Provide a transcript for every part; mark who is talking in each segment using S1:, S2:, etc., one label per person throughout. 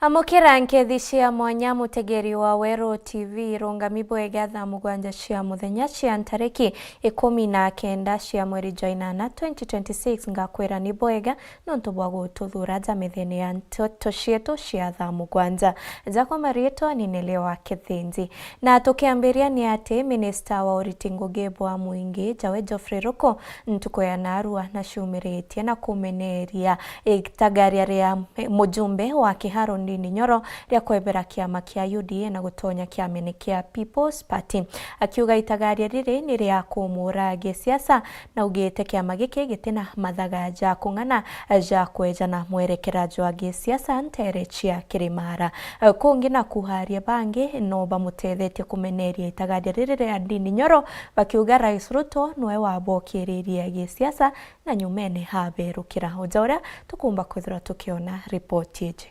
S1: Amukira nkethi cia mwanya mutegeri wa Wero TV rungamibo egatha mugwanja cia muthenya cia ntariki 19 cia mweri Jainana 2026 ngakwira ni boega nontu bwa gututhura jamithini ya ntoto cietu cia tha mugwanja jako marieto ni Nelewa Kithinzi na tukiambiria ni ati minister wa uriti Ngugi bwa Muingi Jawe Geoffrey Ruku ntuko ya narua na shumiritie na kumeneria itagaria ria mujumbe wa kiharo Ndindi Nyoro ria kwebera kiama kia UDA na gutonya kiamene kia People's Party akiuga itagaria riri ni ria kumura gisiasa na ugite kiama giki gitina mathaga ja kung'ana ja kwejana mwerekeraji wa gisiasa ntere chia kirimara kungi na kuharia bangi no bamutethetie kumeneria itagaria riri ria Ndindi Nyoro bakiuga Rais Ruto noe wabokiriria gisiasa na nyumene haberukira ujaura tukumba kwithira tukiona ripoti iji.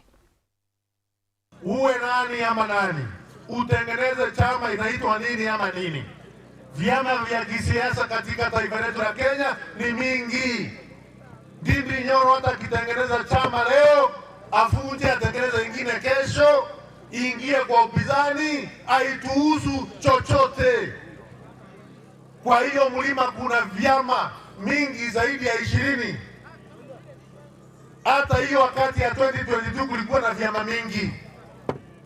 S2: Uwe nani ama nani, utengeneze chama inaitwa nini ama nini. Vyama vya kisiasa katika taifa letu la Kenya ni mingi. Ndindi Nyoro hata kitengeneza chama leo, afunje atengeneze ingine kesho, ingie kwa upinzani, haituhusu chochote. Kwa hiyo mlima kuna vyama mingi zaidi ya 20. Hata hiyo wakati ya 2022 kulikuwa na vyama mingi.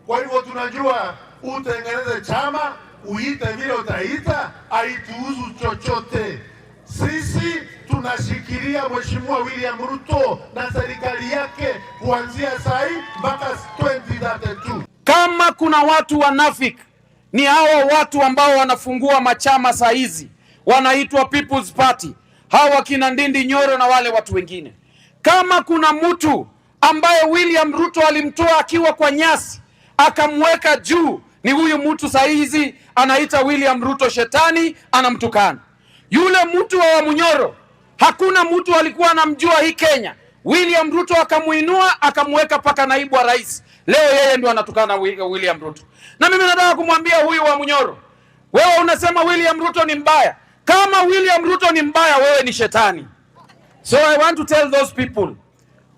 S2: Kwa hivyo tunajua utengeneze chama, uite vile utaita, haituhusu chochote. Sisi tunashikilia Mheshimiwa William Ruto na serikali yake kuanzia sai mpaka 2032.
S3: Kama kuna watu wanafiki ni hawa watu ambao wanafungua machama saa hizi wanaitwa People's Party, hawa kina Ndindi Nyoro na wale watu wengine. Kama kuna mtu ambaye William Ruto alimtoa akiwa kwa nyasi akamweka juu, ni huyu mtu saa hizi anaita William Ruto shetani, anamtukana. Yule mtu wa Munyoro hakuna mtu alikuwa anamjua hii Kenya. William Ruto akamuinua akamweka paka naibu wa rais. Leo yeye ndio anatukana William Ruto. Na mimi nataka kumwambia huyu wa Munyoro, wewe unasema William Ruto ni mbaya. Kama William Ruto ni mbaya, wewe ni shetani. So I want to tell those people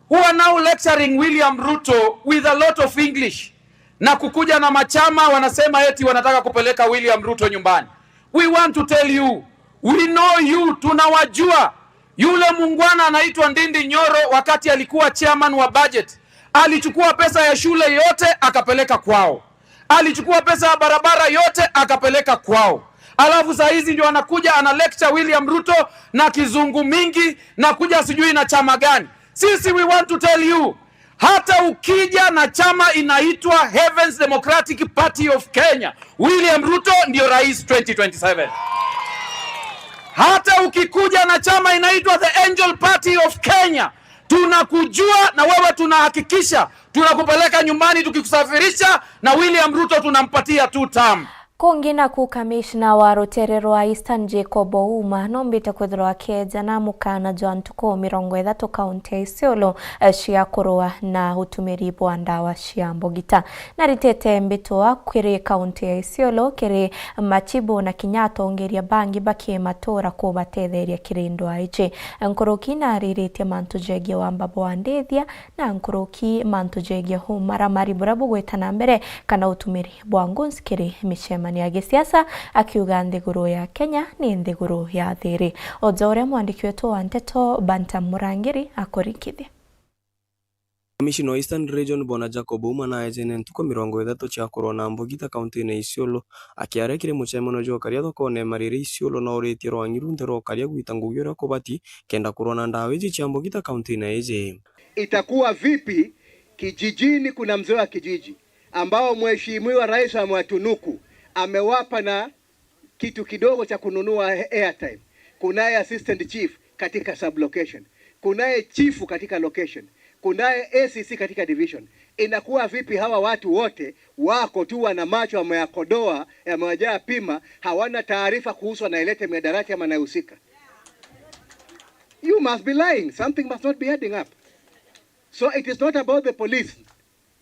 S3: who are now lecturing William Ruto with a lot of English na kukuja na machama wanasema eti wanataka kupeleka William Ruto nyumbani. We want to tell you, we know you, tunawajua. Yule mungwana anaitwa Ndindi Nyoro wakati alikuwa chairman wa budget, alichukua pesa ya shule yote akapeleka kwao. Alichukua pesa ya barabara yote akapeleka kwao. Alafu saa hizi ndio anakuja ana lecture William Ruto na kizungu mingi na kuja sijui na chama gani. Sisi we want to tell you, hata ukija na chama inaitwa Heavens Democratic Party of Kenya, William Ruto ndio rais 2027. Hata ukikuja na chama inaitwa The Angel Party of Kenya, tunakujua na wewe tunahakikisha tunakupeleka nyumbani tukikusafirisha, na William Ruto tunampatia 2 term.
S1: Kongina ku kamishna wa Roterero wa Eastern Jacob Ouma nombite kwithirwa keja na mukana John Tuko 30 kaunti ya Isiolo cia kurua na utumiri bwa ndawa cia mbogita na ritete mbitwa kwiri kaunti ya Isiolo kiri machibo na Kinyatta ongeria bangi bakie matora ko batetheria kirindo aiche nkoroki na ririte mantu jegia wa mbabo wa ndethia na nkoroki mantu jegia hu maramari burabu gwetana mbere kana utumiri bwa ngunzi kiri mishema ya gisiasa akiuga nthiguru ya Kenya ni nthiguru ya thiri. Ojore mwandiki wetu wa Nteto Banta Murangiri akorikithia.
S4: Commissioner Eastern Region Bwana Jacob Ouma na ejene ntuko 30 cia korona mbogita kaunti na Isiolo akiarekire muchemano jo karia thokone marire Isiolo na uretie rwangiru ndero karia gwita Ngugi ria kubati kenda korona ndawa iji cia mbogita kaunti na eje.
S5: Itakuwa vipi kijijini kuna mzee wa kijiji ambao mheshimiwa rais amewatunuku amewapa na kitu kidogo cha kununua airtime. Kunaye assistant chief katika sub location, kunaye chief katika location, kunaye ACC katika division. Inakuwa vipi hawa watu wote wako tu wana macho wameyakodoa yamewajaa pima, hawana taarifa kuhusu anailete miadarati ama anayehusika? You must be lying. Something must not be adding up. So it is not about the police,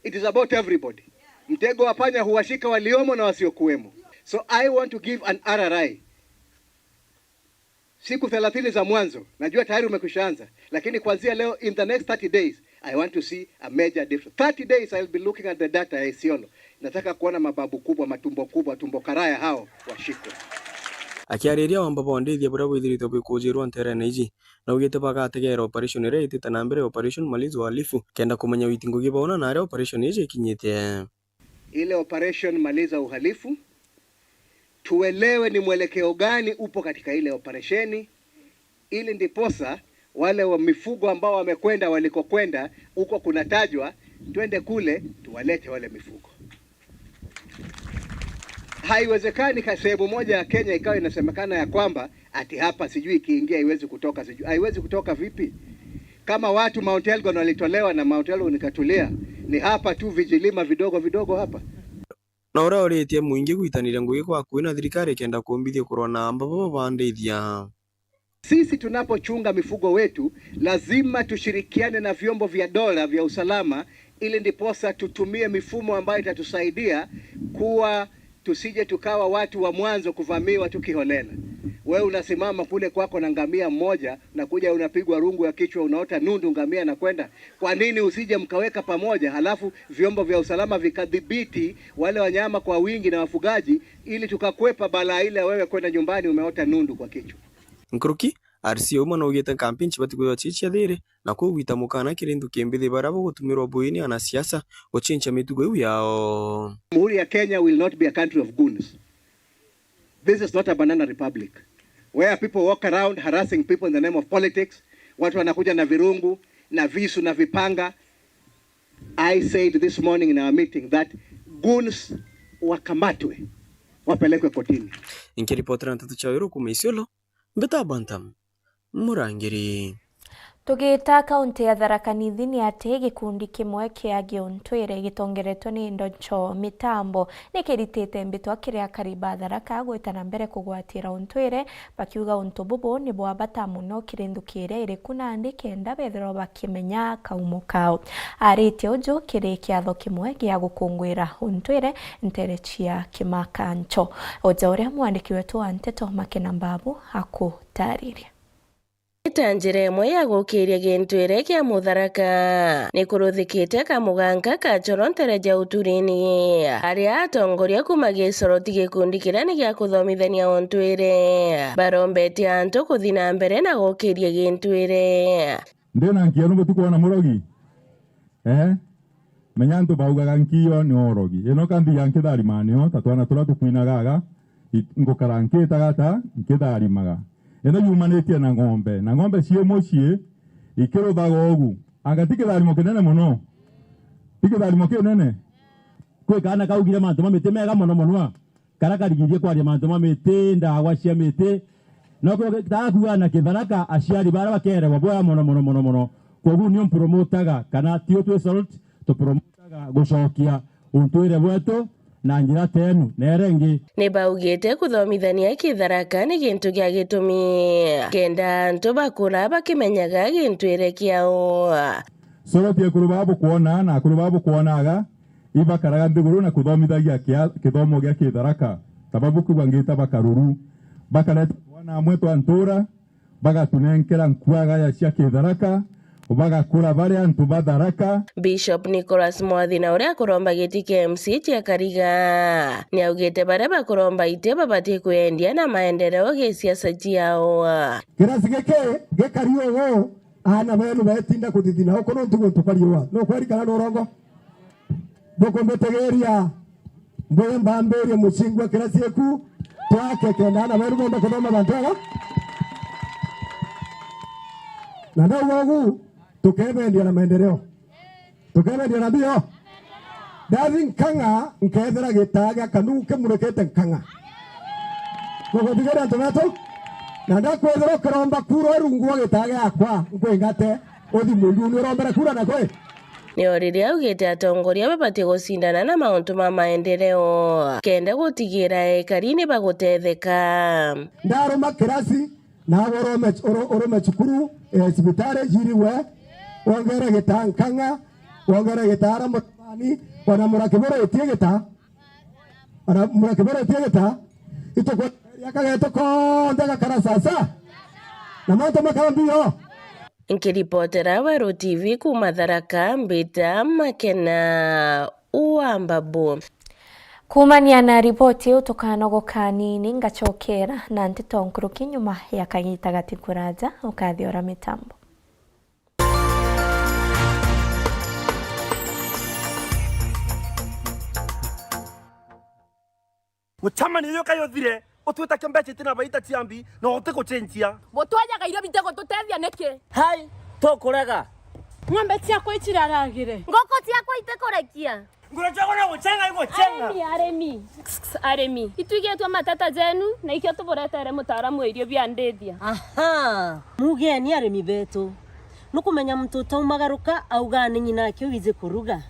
S5: it is about everybody. Mtego wa panya huwashika waliomo na wasiokuwemo. So I want to give an RRI. Siku 30 za mwanzo, najua tayari umekwishaanza, lakini kuanzia leo in the next 30 days I want to see a major difference. 30 days I'll be looking at the data ya Isiolo. Nataka kuona mababu kubwa, matumbo kubwa, tumbo karaya hao washikwe.
S4: Akiariria wamba bondithia bura bwithirite bwikujirwa nterene iji na ugite bagategera operation ire itite na mbere operation malizo uhalifu kenda kumenya witingo gibona na operation ije ikinyite.
S5: Ile operation maliza uhalifu tuelewe ni mwelekeo gani upo katika ile operesheni, ili ndiposa wale wa mifugo ambao wamekwenda walikokwenda huko kunatajwa, twende kule tuwalete wale mifugo. Haiwezekani kwa sehemu moja ya Kenya ikawa inasemekana ya kwamba ati hapa sijui ikiingia haiwezi kutoka, sijui haiwezi kutoka vipi? Kama watu Mount Elgon walitolewa na Mount Elgon ikatulia, ni hapa tu vijilima vidogo vidogo hapa.
S4: Na ora oretie muingi gwitanira ngugi kwa kuina thirikari kenda kuombithia korona ambabo bandeithia.
S5: Sisi tunapochunga mifugo wetu lazima tushirikiane na vyombo vya dola vya usalama, ili ndiposa tutumie mifumo ambayo itatusaidia kuwa tusije tukawa watu wa mwanzo kuvamiwa tukiholela. Wewe unasimama kule kwako na ngamia mmoja na kuja unapigwa rungu ya kichwa, unaota nundu ngamia na kwenda. Kwa nini usije mkaweka pamoja, halafu vyombo vya usalama vikadhibiti wale wanyama kwa wingi na wafugaji, ili tukakwepa balaa ile wewe kwenda nyumbani umeota nundu kwa kichwa.
S4: Nkruki RCO mwana ugete campaign chibati kuyo chichi thire na ko gwita mukana kirindu kimbithi barabo gutumirwa buini ana siasa gochincha mitugo iu yao.
S5: Jamhuri ya Kenya will not be a country of goons. This is not a banana republic where people walk around harassing people in the name of politics. Watu wanakuja na virungu na visu na vipanga. I said this morning in our meeting that goons wakamatwe, wapelekwe kotini.
S4: Inkiripotera ntatu chawiro kuma Isiolo, Mbeta Bantam, Murangiri.
S1: Tugita kaunti ya Tharaka Nithi ni ati gikundi kimwe kia Giontwire gitongeretwo ni Ndoncho mitambo nikiritite mbitwa kiria kariba Tharaka gwetana mbere kugwatira Ontwire bakiuga untu bubu ni bwabata muno kirindukire iri kunandi kenda bethero bakimenya kaumo kao. Arite uju kiri kiatho kimwe gia gukungwira Ontwire nterechia kimakancho. Ojaure mwandiki wetu wa Nteto Makena Mbabu hakutariria.
S6: Njira imwe ya gukiria Gintwire kia Mutharaka ni kuruthikite kamuganga ka Chorontereja uturini aria atongoria kuma gicoroti gikundi kiria ni gia kuthomithania Ontwire barombetie antu kuthina mbere na gukiria Gintwire.
S7: Ndena nkiano mutukuona murogi menya antu baugaga nkio ni orogi ino kandi yankithari manio tatwana turatu kuinagaga ngukarankita gata nkithari maga eno yumanetie na ng'ombe cie mucie ikiruthaga ugu agatikitharimo kinene muno tikitharimo kinene kwe kana kaugire mantu mamite mega muno muno kara karigirie kwaria mantu mamite ndagwa cia mite no ko takuana Kitharaka aciari bara bakerewa boya muno kogu ni promotaga kana tio twe salt to promotaga gucokia Ontwire bwetu na njira tenu nerengi
S6: ni baugite kuthomithania Kitharaka ni gintu gia gitumi kenda antu bakura bakimenyaga Gintwire kiao
S7: sorotie kurubabu kuona na kurubabu kuonaga ibakaraga ndiguru na kuthomithagia kithomo gia Kitharaka sababu kubangita bakaruru bakaleta wana mwetu antura bagatunenkera nkwaga ya cia Kitharaka ubagakura bari antu batharaka.
S6: Bishop Nicholas Mwathina uria kuromba giti KMC tia Kariga ni augite bare bakuromba ite babatie kuendia na maendeleo ge siasa ciao
S8: kirasi gekario go ana benu betinda kuthithina ukono ntugo tukariwa no kweri kana no rongo boko mbetegeria mboye mbambere mucingwa kirasi eku twake kenda ana benu ngomba kudoma bantaga na ndio tukebendia na maendeleo tukebendia na bio dathi nkanga nkethera gitaga kanuke murekete nkanga gogo digera tomato na ndakwethera karomba kuro rungu gitaga akwa nkwingate othi mundu ni rombera kura na kwe
S6: ni oriri augite atongoria babatie gusindana na mauntu ma maendeleo kenda gutigira ekarini bagutetheka
S8: ndaroma kirasi na orome chukuru sibitare jiriwe wongere gitankanga wongere gitara mutani wana murakibora etigeta ana murakibora etigeta itoko yakageto ko ndaga karasasa na mato makambio
S6: Nkiripotera Wero TV kuma Tharaka Mbita Makena Uambabu.
S1: Kumania na ripoti utokana gokanini ngachokera na ntito nkuruki nyuma ya kanyita gatikuraja ukathiora mitambo.
S9: Mutamani yo kayothire otweta kembeche tina baita tiambi no oteko chenjia
S10: mutwaja gairo bitego tutethia neke
S9: hai tokoraga
S10: ng'ombe ciakwa itiraragire
S11: ngoko ciakwa itekorekia
S9: nguracha gona guchenga iguchenga
S10: aremi ituigetwa matata jenu na ikio tuburetere mutaaramu irio bia ndethia
S12: aha mugeni aremi betu nukumenya mtoto umagaruka augane nyina kyo wize kuruga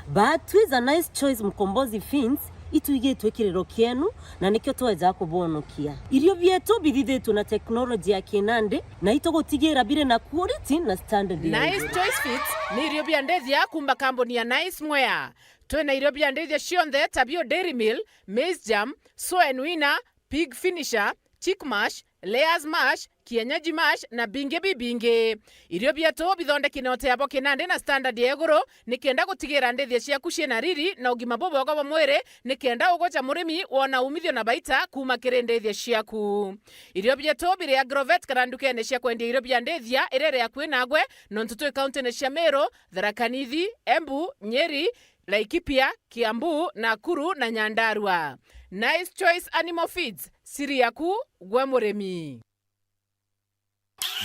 S12: but with a nice choice mkombozi fins ituigetwe kirero kienu na nikyo tweza kubonokia irio bietu birithetwo na teknolojia ya kinande na itogotigera bire na quality na standard.
S13: Nice Choice Fits ni irio bia ndethia kumba kamboni ya Nice Mwea. Twena irio bia ndethia cionthe tabio Dairy Mill, Maize Jam, Soy Nuina, Pig Finisher, Chick Mash, Layers Mash, Kienyeji Mash na binge bibinge. Irio bietu bithondeki na ote abo kinande na standard ya iguru nikenda gutigira ndethia ciaku ciena riri na ugima bobogo wa mwire nikenda ugocha murimi wona umithio na baita kuma kiri ndethia ciaku. Irio bietu biri Agrovet karandukene cia kwendia irio bia ndethia irere ya kwinagwe nontutu county ne cia Meru, Tharaka Nithi, Embu, Nyeri, Laikipia, Kiambu, Nakuru na Nyandarua. Nice Choice Animal Feeds, siri yaku gwe murimi.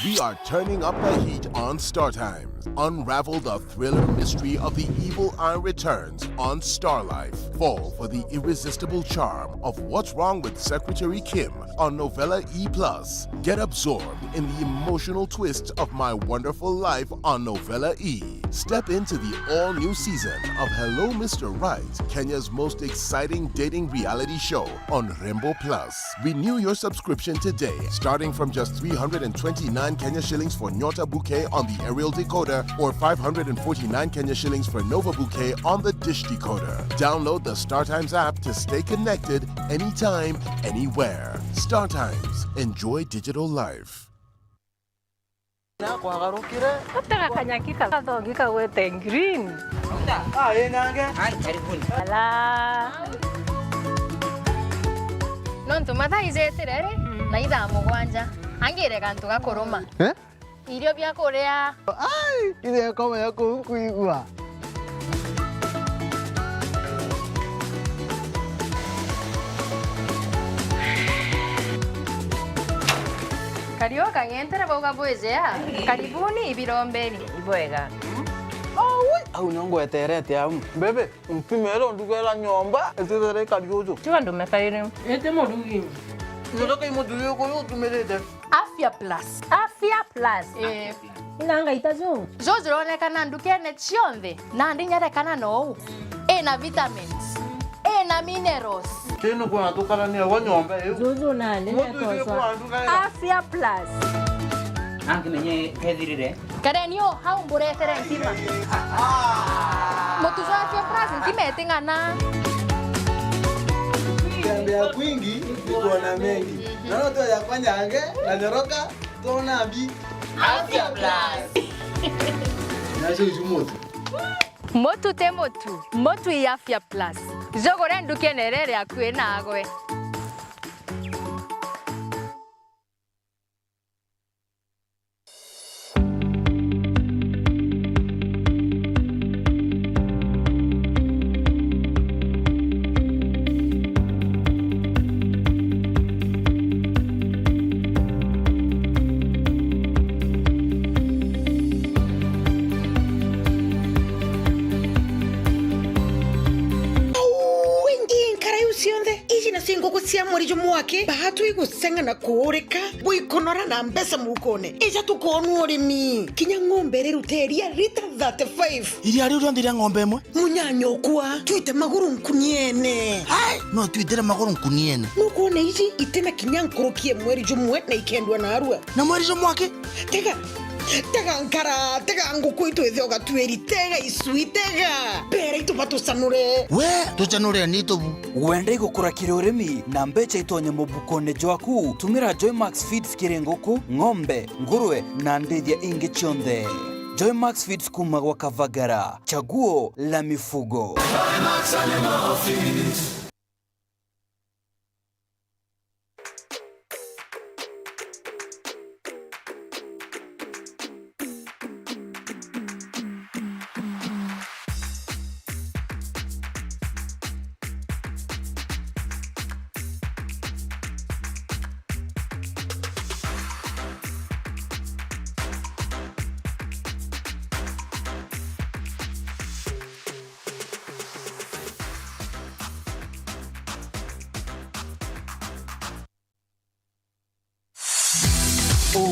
S14: We are turning up the heat on Star Times. Unravel the thriller mystery of the evil eye returns on Star Life. Fall for the irresistible charm of What's Wrong with Secretary Kim on Novella E+. Get absorbed in the emotional twist of My Wonderful Life on Novella E. Step into the all-new season of Hello Mr. Right, Kenya's most exciting dating reality show on Rainbow Plus. Renew your subscription today, starting from just 329 Kenya shillings for Nyota Bouquet on the aerial decoder or 549 Kenya shillings for Nova Bouquet on the dish decoder. Download the StarTimes app to stay connected anytime, anywhere. StarTimes. Enjoy digital life.
S11: Nontu mathaizetirere na ithaa mugwanja angire kantu gakuruma irio bia kuria
S15: ithe koma ya kuigua
S11: kario kangentere boga bwezea karibuni ibirombeni ibwega
S15: au nongweterete amu bebe mpimero ndugera nyomba etere kariozo
S11: tiwa ndumefaire
S15: ete modugi ndoka imodugi ko tumelete
S11: Afya Plus. Afya Plus.
S12: Inanga itazo.
S11: Zozironekana ndukene cionthe na ndinyarekana no. Ena vitamins. Ena minerals.
S15: Teno kwa tukala ni wa nyomba hiyo.
S12: Zozo na ndinyakosa.
S11: Afya Plus.
S16: Ange menye kethirire.
S11: Karenio hau mburetere ntima. Mutuzo Afya Plus ntimetingana.
S15: Kiambia kwingi iko na mengi. Naona tu ya kwanja ange na nyoroka tona bi
S11: Afya Plus.
S15: Nacho jumoto.
S11: Motu te motu. Motu ya Afya Plus. Jogore ndukenerere akwe nagwe.
S17: cia mwarijo mwake bahatu igusenga na kuurika buikonora na mbesa mukone eja tukonu urimi kinya ng'ombe riruteria lita 35
S15: iria riu ndire ng'ombe imwe
S17: munyanyo kwa tuite maguru nkuniene
S15: hai no tuitere maguru nkuniene
S17: nukuone ici itena kinya nkurukie mwarijo mwe na ikendwa na arua
S15: na mwarijo mwake
S17: tega tega nkara tega nguku itu ithioga tueri tega isui tega bere itu batusanure
S18: we tuchanure ni tubu wende gukura kirurimi na mbecha itonye mubukone jwaku tumira Joymax Feeds kirenguku ng'ombe nguruwe na ndethia ingi chonde. Joymax Feeds kuma kwa Kavagara, chaguo la mifugo. Joymax Animal Feeds.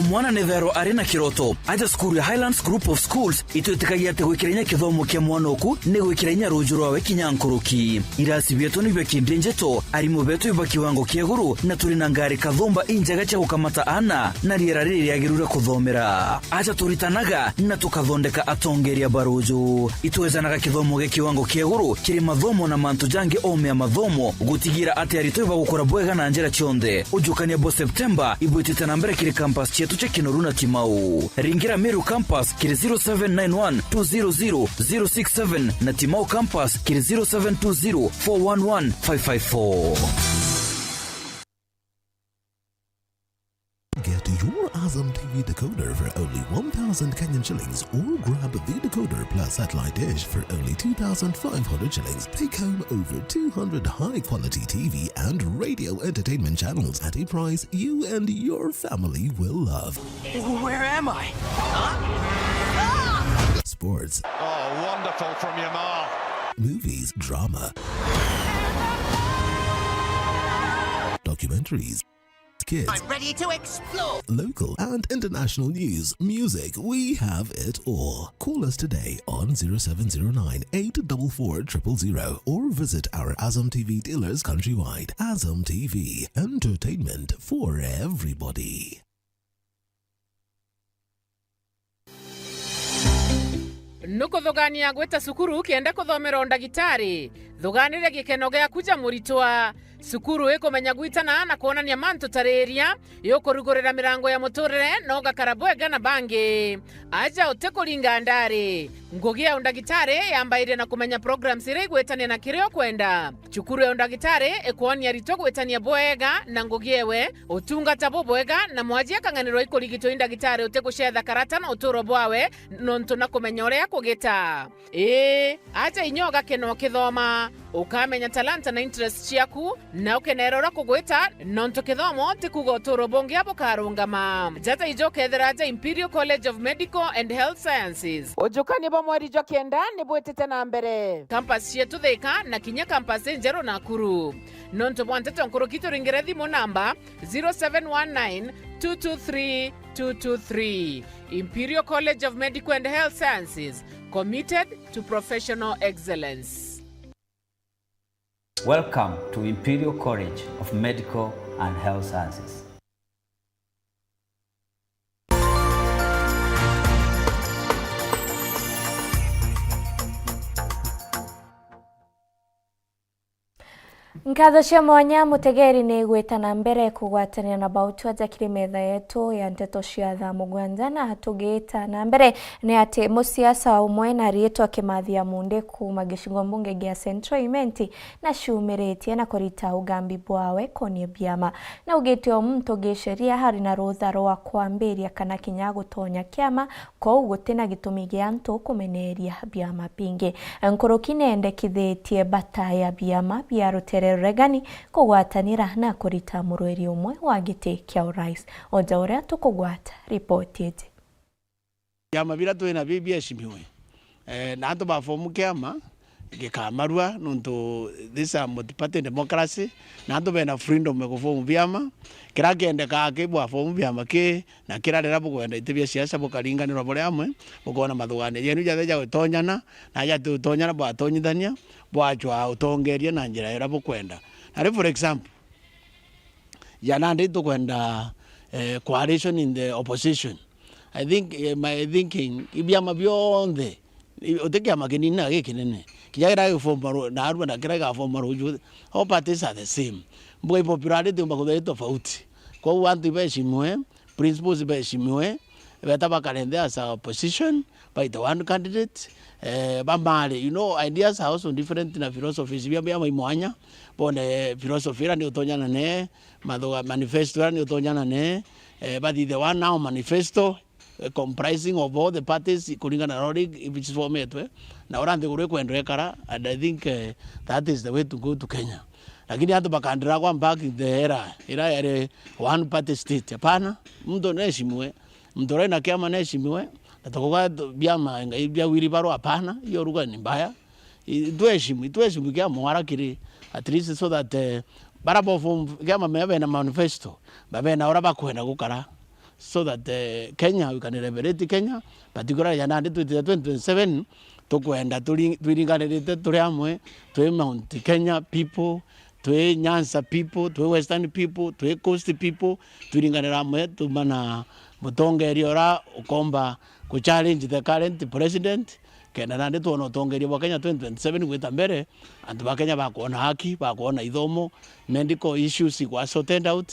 S19: Mwana Nevero arena kiroto aja skuru ya Highlands Group of Schools itwetekagia te gwikirenya kithomo kia mwana oku ne gwikirenya ruju rwawe kinyankuruki irasi bieto ni bekindenjeto arimu beto iba kiwango kia guru na turi na ngari kathomba injaga cha gukamata ana na riera riri yagirura kuthomera aja turitanaga na tukathondeka atongeria baruju itwezanaga kithomo gia kiwango kia guru kiri mathomo na mantu jange omea mathomo gutigira ati arito iba gukora bwega na njera chionde ujukania bo September ibwitite na mbere kiri campus chetu cha Kinoruna Timau. Ringira Meru Campus kiri 0791-200-067 na Timau Campus kiri 0720-411-554.
S20: Get your Azam TV decoder for only 1,000 Kenyan shillings or grab the decoder plus satellite dish for only 2,500 shillings. Take home over 200 high-quality TV and radio entertainment channels at a price you and your family will love.
S18: Where am I?
S20: Sports.
S21: Oh, wonderful from Yamal.
S20: Movies, drama, documentaries, kids.
S18: I'm ready to explore.
S20: Local and international news, music, we have it all. Call us today on 0709 844 000 or visit our Azam TV dealers countrywide. Azam TV, entertainment for everybody.
S13: Nuko thogania gweta sukuru kienda kuthomera ondagitari thoganire gikeno gya kuja muritwa sukuru ikomenya gwitana na kuonania mantu tareria yokurugurira mirango ya muturire no gakarabwega na bangi aja utekuringa ndari ngugi ya ondagitari yambaire na kumenya programs ire gwetania na kirio kwenda chukuru ya ondagitari ikuonia rito gwetania bwega na ngugi ewe utungata bwega na mwaji akanganirwa ikurigito indagitari uteguchetha karata na uturo bwawe nontu na kumenya uria kugita aja inyoga keno kithoma ukamenya talanta na interest ciaku na ukenerora kugwita nonto kithomo tikugo uturo bongi abo karungama jata ijoke theraja Imperial College of Medical and Health Sciences ujukani bo mweri jo kenda ni bwetete na mbere campus yetu Thika na kinya campus Njero Nakuru nonto bwantete nkuru kito ringire thimo namba 0719 223 223 Imperial College of Medical and Health Sciences, committed to professional excellence.
S22: Welcome to Imperial College of Medical and Health Sciences.
S1: Nkatho cia mwanya mutegeri ni gwitana mbere kugwatania na bautu aja kiri metha yetu ya ndeto cia thaa mugwanja na tugita na mbere ni ati musiasa umwe na rietwa Kimathia Munde kuma gicigo mbunge gia Central Imenti na shumiritie na kurita ugambi bwawe konie biama na ugitio mtu gisheria hari na rutha rwa kwambiria kana kinya gutonya kiama ko gutina gitumi gia antu kumeneria biama bingi nkuruki nendekithitie bata ya biama bia rutere regani kugwatanira na kurita murweri umwe wa giti kia urais oja uria tukugwata ripoti iti
S23: biama bira twina bibieshimiwe na antu bafomu kiama gikamarua nuntu this is multi-party democracy na antu bena freedom gufomu biama kira kiendeka ki bwafomu biama ki na kira rera bugwenda itibia siasa bukaringanirwa buri amwe bukona mathugane yenu jathe ja gutonyana na ja tutonyana bwatonyithania bwachwa utongeria na njira ira bukwenda na for example yana ndi tukwenda coalition in the opposition I think my thinking ibiama bionthe otekiama kinina gikinene kijagira gifomaro na arua na kira gafomaro ju all parties are the same boy popularity mbakudhe tofauti kwa wantu beshimwe principles beshimwe beta bakalende as a opposition by the one candidate bamale you know ideas are also different na philosophies bia mwanya bone philosophy ra ni utonyana ne mathoga manifesto ra ni utonyana ne but the one now manifesto comprising of all the parties kulingana na which is formatwe na orande gure kwendwe kara and I think that is the way to go to Kenya. Lakini hata bakandira kwa back the era one party state hapana mtu anaheshimiwe mtu na kiama anaheshimiwe natakoka biama bia wiri baro hapana hiyo lugha ni mbaya tuheshimu kia mwarakiri at least so that barabo form kama mebe na manifesto babe na ora bakwenda gukara so that Kenya we can liberate Kenya particularly ya 2027 tukwenda tulinganirite turi amwe twi Mount Kenya people twi Nyanza people twi Western people twi Coast people tulinganira amwe tumana mutongeria ora ukomba ku challenge the current president kena nande tuona utongeria wa Kenya 2027 gwita mbere andu ba Kenya bakuona haki bakuona ithomo medical issues kwa sorted out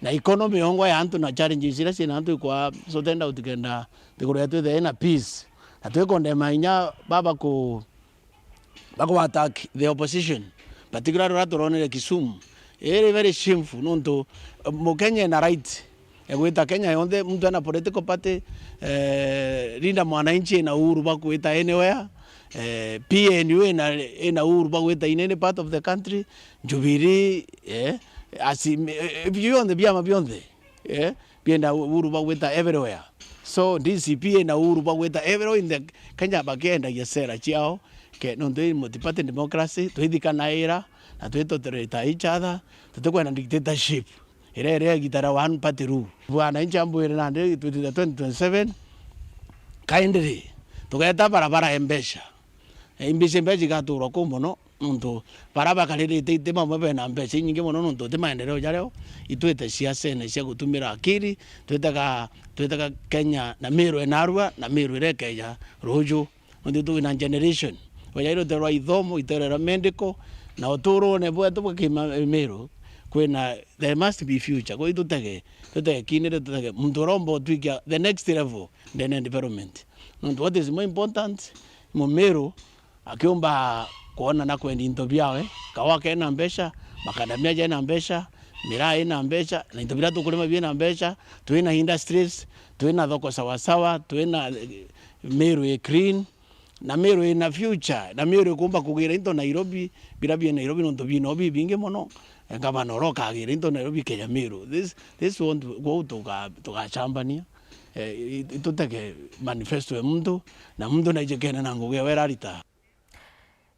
S23: na economy hongo ya antu na challenges ira sina antu kwa sorted out kenda tikuru tu the na peace na twekondema inya baba ku bako attack the opposition particularly ratoronere Kisumu very shameful nonto Mukenya na right egwita Kenya yonde mtu ana political party linda mwananchi na uhuru bakwita anywhere PNU ina uhuru bakwita in any part of the country Jubilee beyond beyond bienda uhuru bakwita everywhere so DCP ina uhuru bakwita everywhere in the Kenya bagenda yesera chiao ke nonde multi-party democracy tuhidikana era na twetotereta each other tutakwenda dictatorship ire gitara one party rule bwana njambo ire nande 2027 kaendere tugeta barabara embesha imbisha gaturo kumono muntu baraba kalirite itema mabe na mbesha nyingi mono nuntu te maendeleo jareo itwete siasa ne cia gutumira akiri twetaka Kenya na miru enarua na miru irekeja ruju nuntu tu na generation wajairo te roi thomo iterera medical na oturo ne bwa tu kima miru kwena there must be future kwa hiyo tutege kinere tutege mndorombo twikia the next level then development and what is more important momero akiomba kuona na kwenda intobiawe kawake na mbesha makadamia je na mbesha mirai na mbesha na intobira tukulima bien na mbesha tuina industries tuina thoko sawa sawa tuina meru clean na meru ina future na meru kumba kugira into Nairobi bila bien Nairobi ndo bino binge mono ngaba noroka agire into Nairobi Kenya meru this won't go to chambania ituteke manifesto ya mtu na mtu naijekena na nguge werarita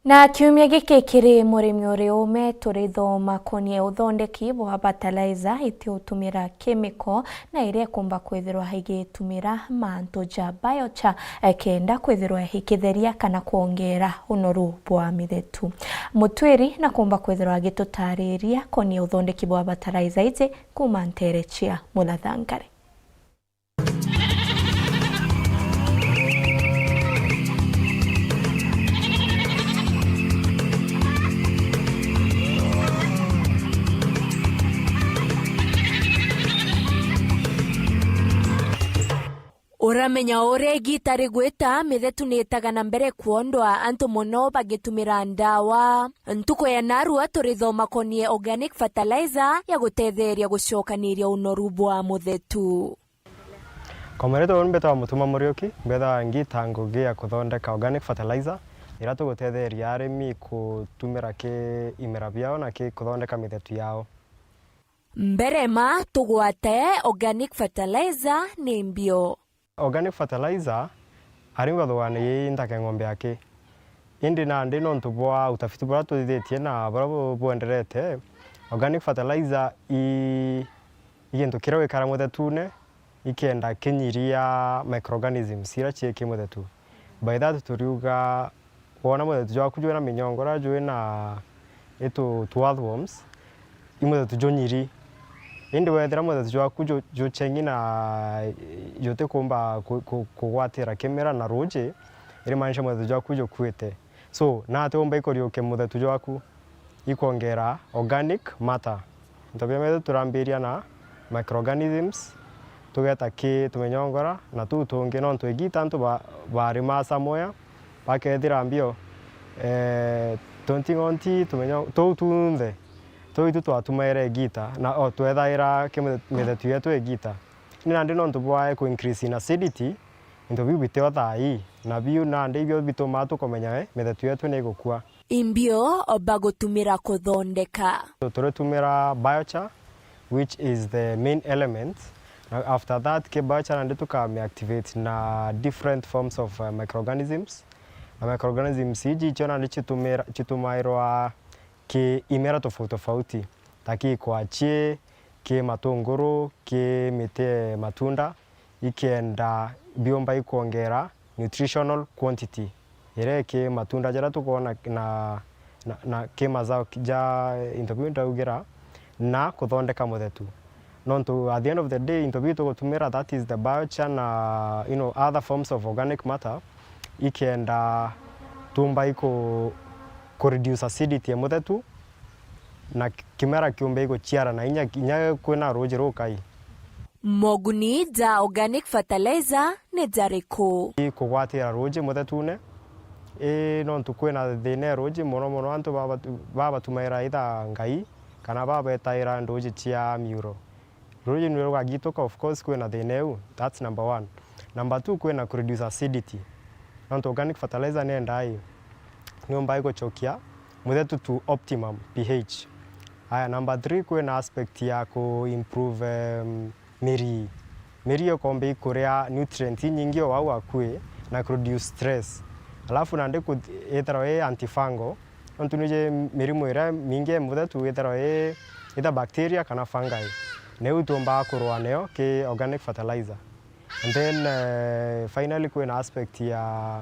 S1: na kiumia giki kiri murimi uri ume turithoma konie uthondeki bwa fertilizer itiutumira chemical na iria kumba kwithirwa higitumira mantu ja biochar kenda kwithirwa hikitheria kana kuongera unoru bwa mithetu mutwiri na kumba kwithirwa gitutariria konie uthondeki bwa fertilizer ite kuma Nterechia Mulathankare. Uramenya ore gitari gweta mithetu nitaga na mbere kuondwa antu muno bagitumira ndawa ntuko ya narua turithoma konie organic fertilizer ya gutetheria gucokaniria unoru bwa muthetu
S2: komereto onbeta mutuma murioki betha ngitango gia kuthondeka organic fertilizer ira tugutetheria arimi kutumira ke imera biao na ke kuthondeka mithetu yao
S1: mberema tugwate organic fertilizer ni mbio.
S2: Organic fertilizer aringa thogane ndake ng'ombe yake indi na ndi no ntubwa utafiti bora tuthithetie na bora bwenderete organic fertilizer igintu kira wikara muthetune ikenda kinyiria microorganisms ira cieke muthetu by that turiuga wona muthetu jwaku jwena minyongora jwena earthworms imuthetu jonyiri indi wethira muthetu waku juchengi na yote kumba kugwatira kimera na ruji iri manisha muthetu waku jukwite so na tumba ikoriuke muthetu waku ikongera organic matter ntobia turambiria na microorganisms tugeta ki tumenyongora na tu tungi no twigita ntu bari masa moya bakethira mbio tontingonti tumenyo tunthe itu twatumaire gita na twethaira kimethetu yetu egita ni nandi no ntubwae ku increase in acidity into biu biteo thai na biu nandi ibyo bituma tukomenya methetu yetu ni gukua
S3: imbio obagutumira kuthondeka
S2: turetumira biochar which is the main element. After that ke biochar nandi tukame-activate na different forms of microorganisms na microorganisms hiji chona ndi chitumairwa ki imera tofauti taki kwachie ki matunguru ki mite matunda ikienda biomba ikuongera nutritional quantity ire ki matunda jara tukona na ki mazao ja interview ndaugira na kuthondeka muthetu nonto at the end of the day interview tugutumira that is the biochar na other forms of organic matter ikienda tumba iko reduce acidity ya muthetu na kimera kiumbe iko chiara na inya kwina roji rokai
S3: moguni za organic fertilizer ne zareko
S2: kugwatira roji muthetune no ntukwina thine roji mono antu baba tumaira ida ngai kana baba etaira ndoji chia miuro roji nwe rwagitoka of course kwina thine u that's number 1 number 2 kwina reduce acidity nonto organic fertilizer ne ndai nyomba iko chokia muthetu to optimum pH. Aya number 3 kwina aspect ya ku improve miri yokombe ikuria nutrients nyingi wao akue na reduce stress. Alafu nande ku ethera antifungal onto nije mirimu ira mingi muthetu ethera either bacteria kana fungi ne utomba kurwa neo ke organic fertilizer. And then finally kwina aspect ya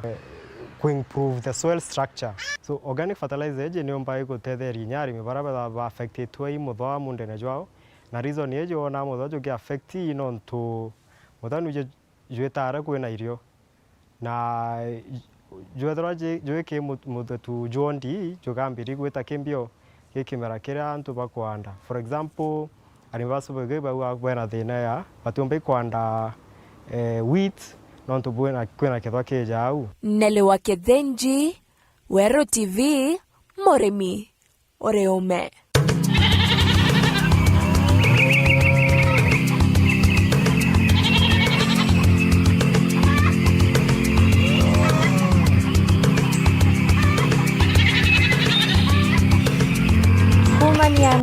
S2: to improve the soil structure. So organic fertilizer je niomba iko tetheri nyari mibaraba ba affect twai mutho munde na jwao na reason ye jo na mutho jo ke affect ino to muthanu je jwetara kwina irio na jwethra je jo ke mutho tu jondi jo gambiri gweta kembio ke kimera kira antu bakwanda. For example aribaso bege ba kwena thina ya batumbe kwanda wheat nonto buena kwena kethwa keja au
S3: Nele wa Kethenji Wero TV Moremi Oreome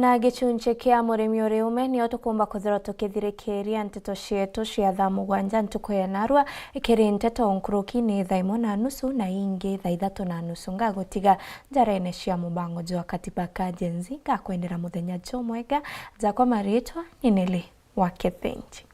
S1: na gichunche kia murimi uriume ni otukumba kuthira tukithirekeria nteto cietu cia thaa mugwanja ntuko ya narua ikiri nteto nkuruki ni thaa 1:30 na ingi thaa 3:30 ngagutiga njarene cia mubango jwa katiba ka jenzi ngakwendera muthenya jo mwega jakwa maritwa ni Nele wa Kethenji.